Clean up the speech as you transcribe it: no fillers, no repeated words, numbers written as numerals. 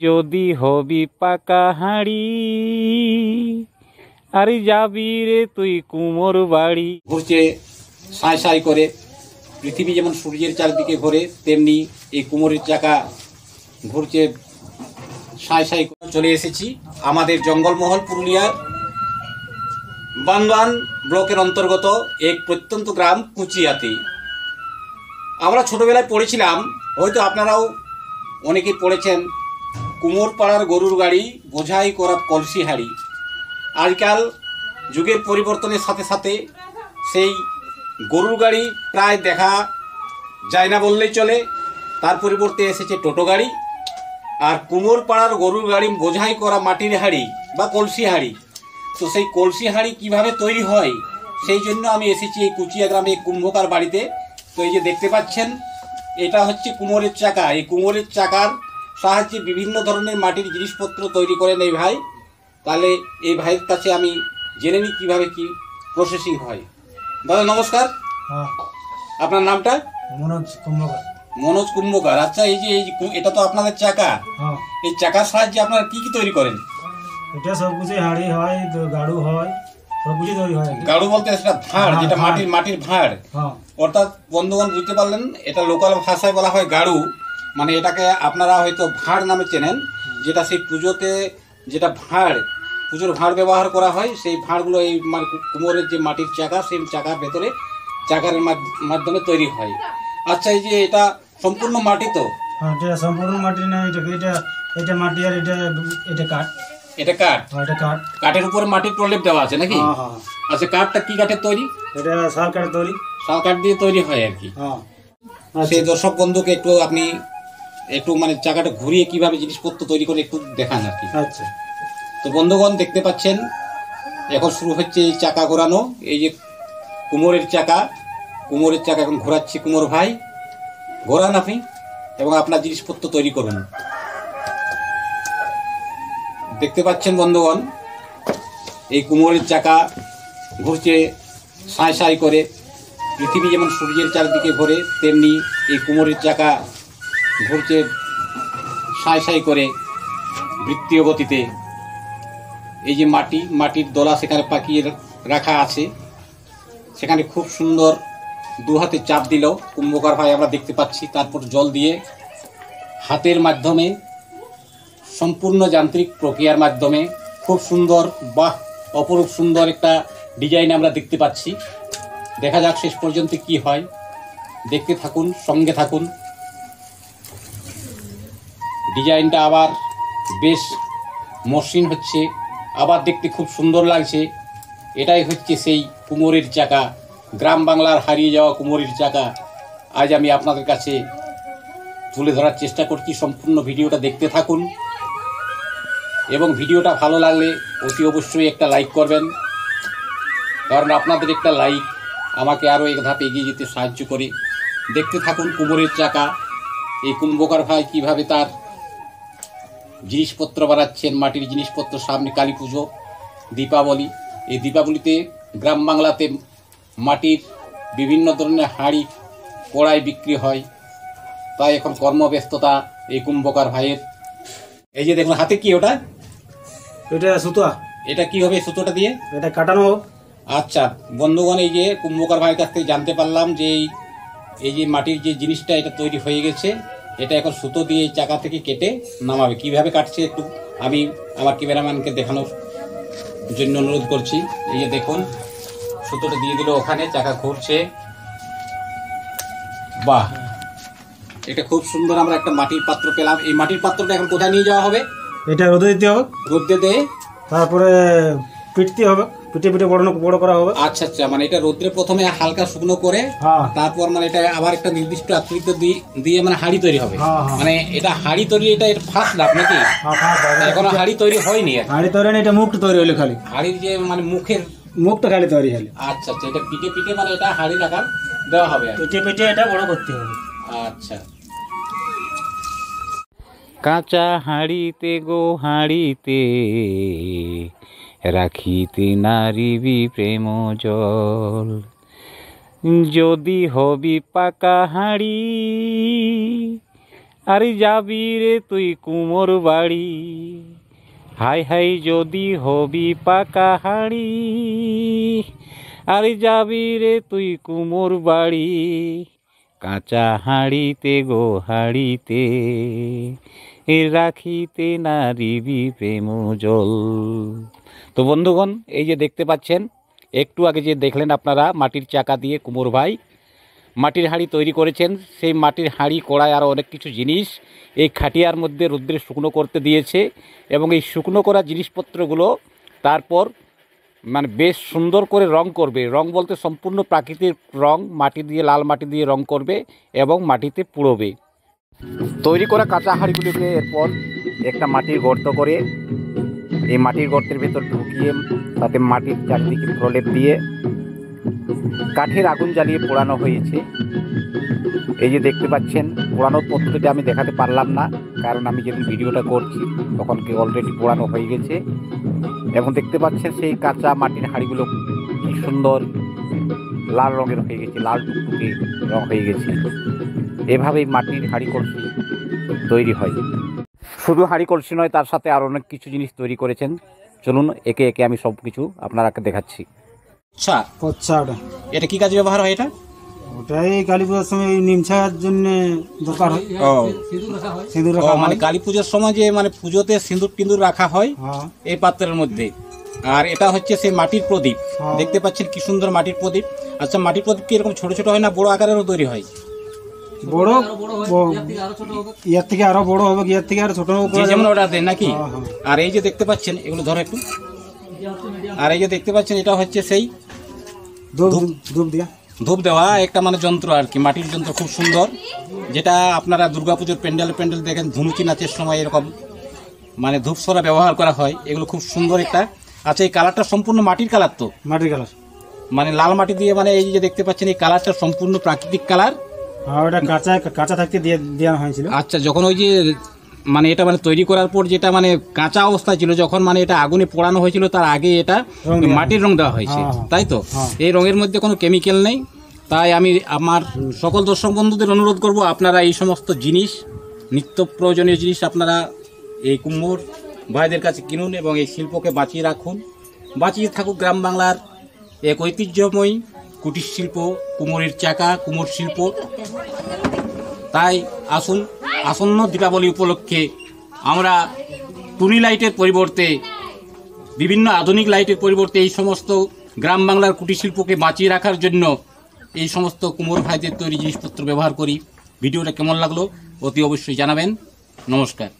যদি হবি পাকা হাঁড়ি আর যাবি রে তুই কুমোর বাড়ি। ঘুরছে সাঁই সাঁই করে, পৃথিবী যেমন সূর্যের চারদিকে ঘোরে তেমনি এই কুমোরের চাকা ঘুরছে সাঁই সাঁই করে। চলে এসেছি আমাদের জঙ্গলমহল পুরুলিয়ার বান্দোয়ান ব্লকের অন্তর্গত এক প্রত্যন্ত গ্রাম কুচিয়াতে। আমরা ছোটবেলায় পড়েছিলাম, হয়তো আপনারাও অনেকেই পড়েছেন, কুমোর পাড়ার গরুর গাড়ি বোঝাই করা কলসি হাঁড়ি। আজকাল যুগের পরিবর্তনের সাথে সাথে সেই গরুর গাড়ি প্রায় দেখা যায় না বললেই চলে। তার পরিবর্তে এসেছে টোটো গাড়ি। আর কুমোর পাড়ার গরুর গাড়ি বোঝাই করা মাটির হাঁড়ি বা কলসি হাঁড়ি। তো সেই কলসি হাঁড়ি কীভাবে তৈরি হয় সেই জন্য আমি এসেছি এই কুচিয়া গ্রামে কুম্ভকার বাড়িতে। তো এই যে দেখতে পাচ্ছেন, এটা হচ্ছে কুমোরের চাকা। এই কুমোরের চাকার সাহায্যে বিভিন্ন ধরনের মাটির জিনিসপত্র তৈরি করেন এই ভাই। তাহলে এই ভাইয়ের কাছে আমি জেনে নিই কীভাবে কি প্রসেসিং হয়। দাদা নমস্কার। হ্যাঁ, আপনার নামটা? মনোজ কুম্ভকার। মনোজ কুম্ভকার। আচ্ছা, এই যে এটা তো আপনাদের চাকা। হ্যাঁ, এই চাকার সাহায্যে আপনারা কি কি তৈরি করেন? এটা সব কিছু হাঁড়ি হয়, তো গাড়ু হয়, সব কিছু তৈরি হয়। গাড়ু বলতে সেটা ভাঁড়, হ্যাঁ, যেটা ভাঁড়। মাটির ভাঁড়। হ্যাঁ, অর্থাৎ বন্ধুগণ বুঝতে পারলেন, এটা লোকাল ভাষায় বলা হয় গাড়ু। মানে এটাকে আপনারা হয়তো ভাঁড় নামে চেনেন, যেটা সেই পুজোতে যেটা ভাঁড়, পুজোর ভাঁড় ব্যবহার করা হয়। সেই ভাঁড়গুলো এই কুমোরের যে মাটির চাকা, সেই চাকার ভেতরে চাকার মাধ্যমে তৈরি হয়। আচ্ছা, এই যে এটা সম্পূর্ণ মাটি তো? হ্যাঁ, এটা সম্পূর্ণ মাটি না, এটা এটা মাটি আর এটা কাঠ। এটা কাঠ? হ্যাঁ, এটা কাঠ। কাঠের উপরে মাটির প্রলেপ দেওয়া আছে নাকি? হ্যাঁ, হ্যাঁ। আচ্ছা, কাঠটা কি কাঠের তৈরি? এটা শাল কাঠ তৈরি। শাল কাঠ দিয়ে তৈরি হয় আর কি। হ্যাঁ, সেই দর্শক বন্ধুকে আপনি একটু মানে চাকাটা ঘুরিয়ে কিভাবে জিনিসপত্র তৈরি করে একটু দেখান আর কি। আচ্ছা। তো বন্ধুগণ দেখতে পাচ্ছেন, এখন শুরু হচ্ছে এই চাকা ঘোরানো। এই যে কুমোরের চাকা এখন ঘোরাচ্ছি। কুমোর ভাই, ঘোরান আপনি এবং আপনার জিনিসপত্র তৈরি করুন। দেখতে পাচ্ছেন বন্ধুগণ, এই কুমোরের চাকা ঘুরছে সাঁই সাঁই করে, পৃথিবী যেমন সূর্যের চারদিকে ঘোরে তেমনি এই কুমোরের চাকা ঘুরছে সাঁই সাঁই করে বৃত্তীয় গতিতে। এই যে মাটির দলা সেখানে পাকিয়ে রাখা আছে, সেখানে খুব সুন্দর দু হাতে চাপ দিল কুম্ভকার ভাই আমরা দেখতে পাচ্ছি। তারপর জল দিয়ে হাতের মাধ্যমে সম্পূর্ণ যান্ত্রিক প্রক্রিয়ার মাধ্যমে খুব সুন্দর, বাহ অপরূপ সুন্দর একটা ডিজাইন আমরা দেখতে পাচ্ছি। দেখা যাক শেষ পর্যন্ত কি হয়, দেখতে থাকুন, সঙ্গে থাকুন। ডিজাইনটা আবার বেশ মসৃণ হচ্ছে, আবার দেখতে খুব সুন্দর লাগছে। এটাই হচ্ছে সেই কুমোরের চাকা, গ্রাম বাংলার হারিয়ে যাওয়া কুমোরের চাকা আজ আমি আপনাদের কাছে তুলে ধরার চেষ্টা করছি। সম্পূর্ণ ভিডিওটা দেখতে থাকুন এবং ভিডিওটা ভালো লাগলে অতি অবশ্যই একটা লাইক করবেন, কারণ আপনাদের একটা লাইক আমাকে আরও এক ধাপ এগিয়ে যেতে সাহায্য করে। দেখতে থাকুন কুমোরের চাকা, এই কুম্ভকার ভাই কীভাবে তার জিনিসপত্র বানাচ্ছেন, মাটির জিনিসপত্র। সামনে কালী পুজো, দীপাবলি। এই দীপাবলিতে গ্রাম বাংলাতে মাটির বিভিন্ন ধরনের হাঁড়ি কড়াই বিক্রি হয়, তাই এখন কর্মব্যস্ততা এই কুম্ভকার ভাইয়ের। এই যে দেখুন হাতে কি, ওটা এটা সুতা। এটা কি হবে সুতোটা দিয়ে? এটা কাটানো হোক। আচ্ছা বন্ধুগণ, এই যে কুম্ভকার ভাইয়ের কাছ থেকে জানতে পারলাম যে এই যে মাটির যে জিনিসটা এটা তৈরি হয়ে গেছে, এটা এখন সুতো দিয়ে এই চাকা থেকে কেটে নামাবে। কিভাবে কাটছে একটু আমি আমার ক্যামেরাম্যানকে দেখানোর জন্য অনুরোধ করছি। এই যে দেখুন, সুতোটা দিয়ে দিল ওখানে, চাকা ঘুরছে। বাহ, এটা খুব সুন্দর। আমরা একটা মাটির পাত্র পেলাম। এই মাটির পাত্রটা এখন কোথায় নিয়ে যাওয়া হবে? এটা রোদে দিতে হবে। রোদে দিয়ে তারপরে পিটতে হবে, পিটে বড় করা হবে। আচ্ছা আচ্ছা, মানে এটা রোদ্রে প্রথমে হালকা শুকনো করে, হ্যাঁ, তারপর মানে এটা আবার একটা নির্দিষ্ট আকৃতি দিয়ে মানে হাঁড়ি তৈরি হবে। হ্যাঁ, হ্যাঁ। মানে এটা হাঁড়ি তৈরি, এটা এর ফার্স্ট ধাপ নাকি? এখনো হাঁড়ি তৈরি হয়নি? হাঁড়ি তৈরি না, এটা মুখটা তৈরি হলে খালি হাঁড়ির যে মানে মুখটা খালি তৈরি হলে। আচ্ছা আচ্ছা, এটা পিটে পিটে মানে এটা হাঁড়ির আকার দেওয়া হবে। পিটে এটা বড় করতে হবে। আচ্ছা, কাঁচা হাঁড়িতে গো হাঁড়িতে রাখিতে নারিবি প্রেম জল। যদি হবি পাকা হাঁড়ি আরে যাবি রে তুই কুমোর বাড়ি, হাই হাই যদি হবি পাকা হাড়ি। আরে যাবি রে তুই কুমোর বাড়ি, কাঁচা হাঁড়িতে গো হাঁড়িতে, রাখিতে নারিবি প্রেম জল। তো বন্ধুগণ, এই যে দেখতে পাচ্ছেন, একটু আগে যে দেখলেন আপনারা মাটির চাকা দিয়ে কুমোর ভাই মাটির হাঁড়ি তৈরি করেছেন। সেই মাটির হাঁড়ি কড়াই আরও অনেক কিছু জিনিস এই খাটিয়ার মধ্যে রৌদ্রে শুকনো করতে দিয়েছে, এবং এই শুকনো করা জিনিসপত্রগুলো তারপর মানে বেশ সুন্দর করে রং করবে। রং বলতে সম্পূর্ণ প্রাকৃতিক রং, মাটি দিয়ে, লাল মাটি দিয়ে রং করবে এবং মাটিতে পুড়বে। তৈরি করা কাঁচা হাঁড়িগুলিকে এরপর একটা মাটির গর্ত করে এই মাটির গর্তের ভেতর ঢুকিয়ে তাতে মাটির চারদিকে প্রলেপ দিয়ে কাঠের আগুন জ্বালিয়ে পোড়ানো হয়েছে। এই যে দেখতে পাচ্ছেন, পোড়ানোর পদ্ধতিটা আমি দেখাতে পারলাম না, কারণ আমি যেদিন ভিডিওটা করছি তখন কি অলরেডি পোড়ানো হয়ে গেছে। এবং দেখতে পাচ্ছেন সেই কাঁচা মাটির হাঁড়িগুলো কি সুন্দর লাল রঙের হয়ে গেছে, লাল টুকটুকে রং হয়ে গেছে। এভাবেই মাটির হাঁড়ি কলসি তৈরি হয়। শুধু হাঁড়ি কলসি নয়, তার সাথে আরও অনেক কিছু জিনিস তৈরি করেছেন। চলুন একে একে আমি সব কিছু আপনারাকে দেখাচ্ছি। আচ্ছা, পচ্ছা ওটা এটা কি কাজে ব্যবহার হয়? এটা ওটাই কালী পূজার সময় নিম ছাড়ার জন্য দরকার হয়। সিঁদুর রাখা মানে হয়। কালী পুজোর সময় যে মানে পুজোতে সিঁদুর টিঁদুর রাখা হয় হ্যাঁ, এই পাত্রের মধ্যে। আর এটা হচ্ছে সেই মাটির প্রদীপ, হ্যাঁ। দেখতে পাচ্ছেন কি সুন্দর মাটির প্রদীপ। আচ্ছা, মাটির প্রদীপ কি এরকম ছোট ছোট হয় না বড় আকারেরও তৈরি হয়? বড় ইয়ার থেকে আরো বড় হবে, ইয়ার থেকে আরো ছোট হবে, যে যেমন অর্ডার দেন নাকি? হ্যাঁ, হ্যাঁ। আর এই যে দেখতে পাচ্ছেন, এগুলো ধরো একটু। আর এই যে দেখতে পাচ্ছেন, এটা হচ্ছে সেই ধূপ দিয়া ধূপ দেওয়া একটা মানে যন্ত্র আর কি, মাটির যন্ত্র, খুব সুন্দর। যেটা আপনারা দুর্গাপুজোর প্যান্ডেল দেখেন, ধুনুচি নাচের সময় এরকম মানে ধূপ সরা ব্যবহার করা হয়। এগুলো খুব সুন্দর একটা। আচ্ছা, এই কালারটা সম্পূর্ণ মাটির কালার তো? মাটির কালার, মানে লাল মাটি দিয়ে, মানে এই যে দেখতে পাচ্ছেন এই কালারটা সম্পূর্ণ প্রাকৃতিক কালার। হ্যাঁ, ওটা কাঁচা থাকতে দেওয়া হয়েছিল। আচ্ছা, যখন ওই যে মানে এটা মানে তৈরি করার পর যেটা মানে কাঁচা অবস্থায় ছিল, যখন মানে এটা আগুনে পোড়ানো হয়েছিল তার আগে এটা মাটির রং দেওয়া হয়েছে, তাই তো? এই রঙের মধ্যে কোনো কেমিক্যাল নেই। তাই আমি আমার সকল দর্শক বন্ধুদের অনুরোধ করব, আপনারা এই সমস্ত জিনিস, নিত্য প্রয়োজনীয় জিনিস আপনারা এই কুমোর ভাইদের কাছে কিনুন এবং এই শিল্পকে বাঁচিয়ে রাখুন। বাঁচিয়ে থাকুক গ্রাম বাংলার এক ঐতিহ্যময়ী কুটির শিল্প, কুমোরের চাকা, কুমোর শিল্প। তাই আসুন, আসন্ন দীপাবলি উপলক্ষে আমরা টুনি লাইটের পরিবর্তে, বিভিন্ন আধুনিক লাইটের পরিবর্তে এই সমস্ত গ্রাম বাংলার কুটির শিল্পকে বাঁচিয়ে রাখার জন্য এই সমস্ত কুমোর ভাইদের তৈরি জিনিসপত্র ব্যবহার করি। ভিডিওটা কেমন লাগলো অতি অবশ্যই জানাবেন। নমস্কার।